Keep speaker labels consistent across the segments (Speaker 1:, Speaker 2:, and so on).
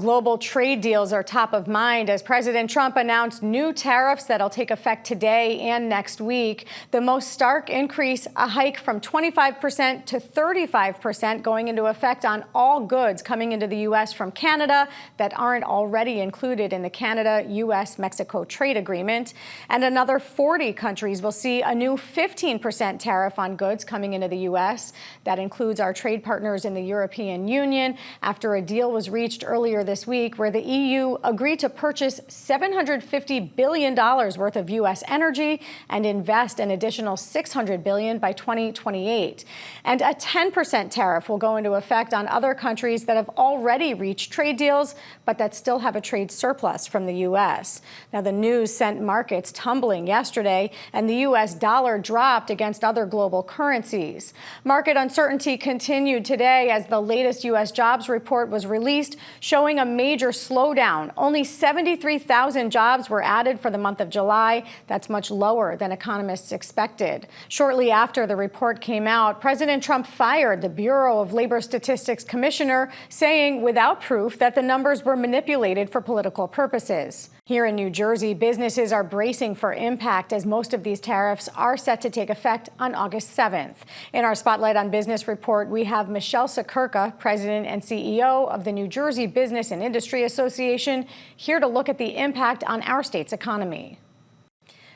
Speaker 1: Global trade deals are top of mind as President Trump announced new tariffs that'll take effect today and next week. The most stark increase, a hike from 25% to 35% going into effect on all goods coming into the U.S. from Canada that aren't already included in the Canada-U.S.-Mexico trade agreement. And another 40 countries will see a new 15% tariff on goods coming into the U.S. That includes our trade partners in the European Union after a deal was reached earlier this week where the EU agreed to purchase $750 billion worth of U.S. energy and invest an additional $600 billion by 2028. And a 10% tariff will go into effect on other countries that have already reached trade deals, but that still have a trade surplus from the U.S. Now, the news sent markets tumbling yesterday, and the U.S. dollar dropped against other global currencies. Market uncertainty continued today as the latest U.S. jobs report was released, showing a major slowdown. Only 73,000 jobs were added for the month of July. That's much lower than economists expected. Shortly after the report came out, President Trump fired the Bureau of Labor Statistics commissioner, saying without proof that the numbers were manipulated for political purposes. Here in New Jersey, businesses are bracing for impact as most of these tariffs are set to take effect on August 7th. In our Spotlight on Business report, we have Michelle Sekerka, President and CEO of the New Jersey Business and Industry Association, here to look at the impact on our state's economy.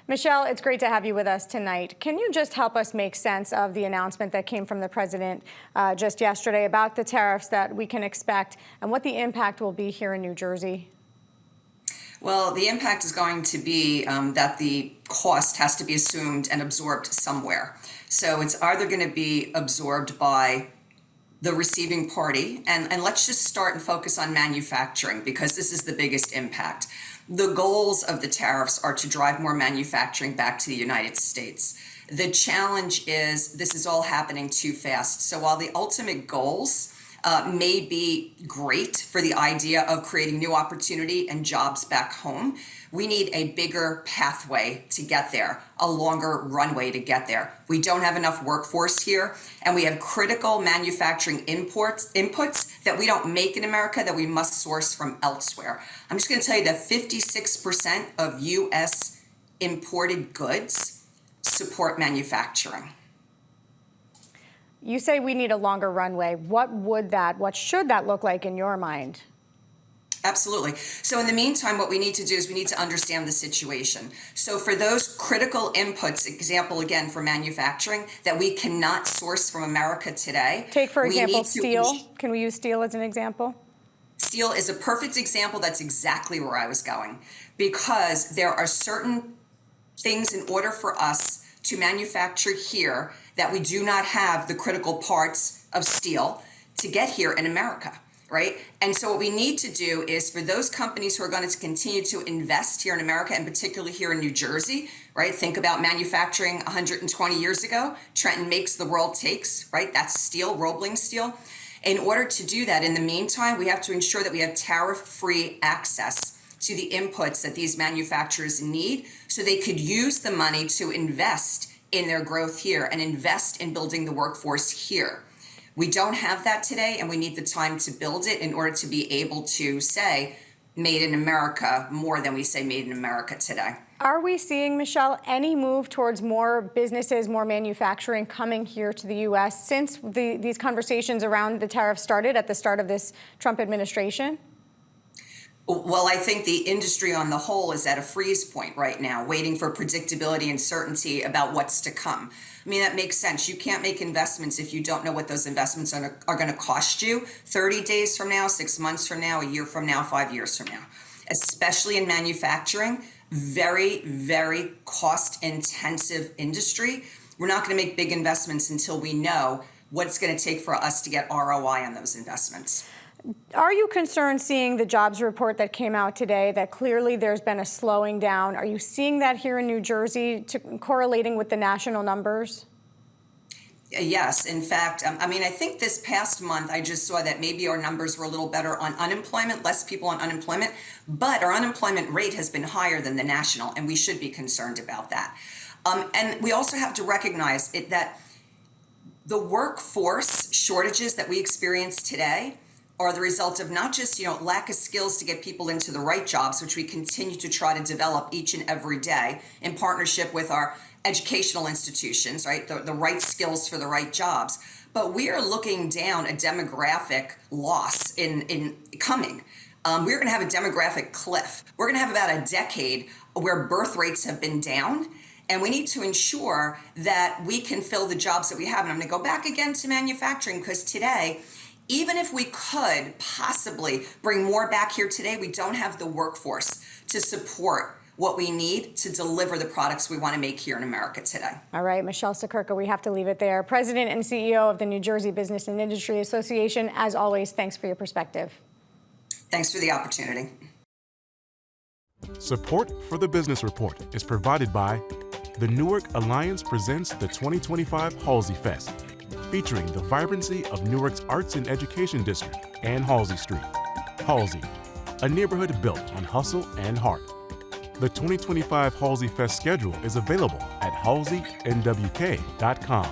Speaker 1: Michelle, it's great to have you with us tonight. Can you just help us make sense of the announcement that came from the president just yesterday about the tariffs that we can expect and what the impact will be here in New Jersey?
Speaker 2: Well, the impact is going to be that the cost has to be assumed and absorbed somewhere. So it's either going to be absorbed by the receiving party, and let's just start and focus on manufacturing because this is the biggest impact. The goals of the tariffs are to drive more manufacturing back to the United States. The challenge is this is all happening too fast. So while the ultimate goals may be great for the idea of creating new opportunity and jobs back home, we need a bigger pathway to get there, a longer runway to get there. We don't have enough workforce here, and we have critical manufacturing inputs that we don't make in America that we must source from elsewhere. I'm just going to tell you that 56% of U.S. imported goods support manufacturing.
Speaker 1: You say we need a longer runway. What should that look like in your mind?
Speaker 2: Absolutely. So in the meantime, what we need to do is we need to understand the situation. So for those critical inputs, example again for manufacturing, that we cannot source from America today.
Speaker 1: Take, for example, steel. Can we use steel as an example?
Speaker 2: Steel is a perfect example. That's exactly where I was going. Because there are certain things in order for us to manufacture here that we do not have the critical parts of steel to get here in America. Right? And so what we need to do is for those companies who are going to continue to invest here in America, and particularly here in New Jersey, right? Think about manufacturing 120 years ago. Trenton makes, the world takes, right? That's steel, Roebling steel. In order to do that, in the meantime, we have to ensure that we have tariff-free access to the inputs that these manufacturers need so they could use the money to invest in their growth here and invest in building the workforce here. We don't have that today, and we need the time to build it in order to be able to say made in America more than we say made in America today.
Speaker 1: Are we seeing, Michelle, any move towards more businesses, more manufacturing coming here to the U.S. since these conversations around the tariffs started at the start of this Trump administration?
Speaker 2: Well, I think the industry on the whole is at a freeze point right now, waiting for predictability and certainty about what's to come. I mean, that makes sense. You can't make investments if you don't know what those investments are going to cost you 30 days from now, 6 months from now, a year from now, 5 years from now. Especially in manufacturing, very, very cost-intensive industry. We're not going to make big investments until we know what it's going to take for us to get ROI on those investments.
Speaker 1: Are you concerned seeing the jobs report that came out today that clearly there's been a slowing down? Are you seeing that here in New Jersey correlating with the national numbers?
Speaker 2: Yes. In fact, I think this past month I just saw that maybe our numbers were a little better on unemployment, less people on unemployment, but our unemployment rate has been higher than the national, and we should be concerned about that. And we also have to recognize that the workforce shortages that we experience today are the result of not just, lack of skills to get people into the right jobs, which we continue to try to develop each and every day in partnership with our educational institutions, right? The right skills for the right jobs. But we are looking down a demographic loss in coming. We're going to have a demographic cliff. We're going to have about a decade where birth rates have been down. And we need to ensure that we can fill the jobs that we have. And I'm going to go back again to manufacturing, because today, even if we could possibly bring more back here today, we don't have the workforce to support what we need to deliver the products we want to make here in America today.
Speaker 1: All right, Michelle Siekerka, we have to leave it there. President and CEO of the New Jersey Business and Industry Association, as always, thanks for your perspective.
Speaker 2: Thanks for the opportunity.
Speaker 3: Support for the Business Report is provided by the Newark Alliance presents the 2025 Halsey Fest, featuring the vibrancy of Newark's Arts and Education District and Halsey Street. Halsey, a neighborhood built on hustle and heart. The 2025 Halsey Fest schedule is available at halseynwk.com.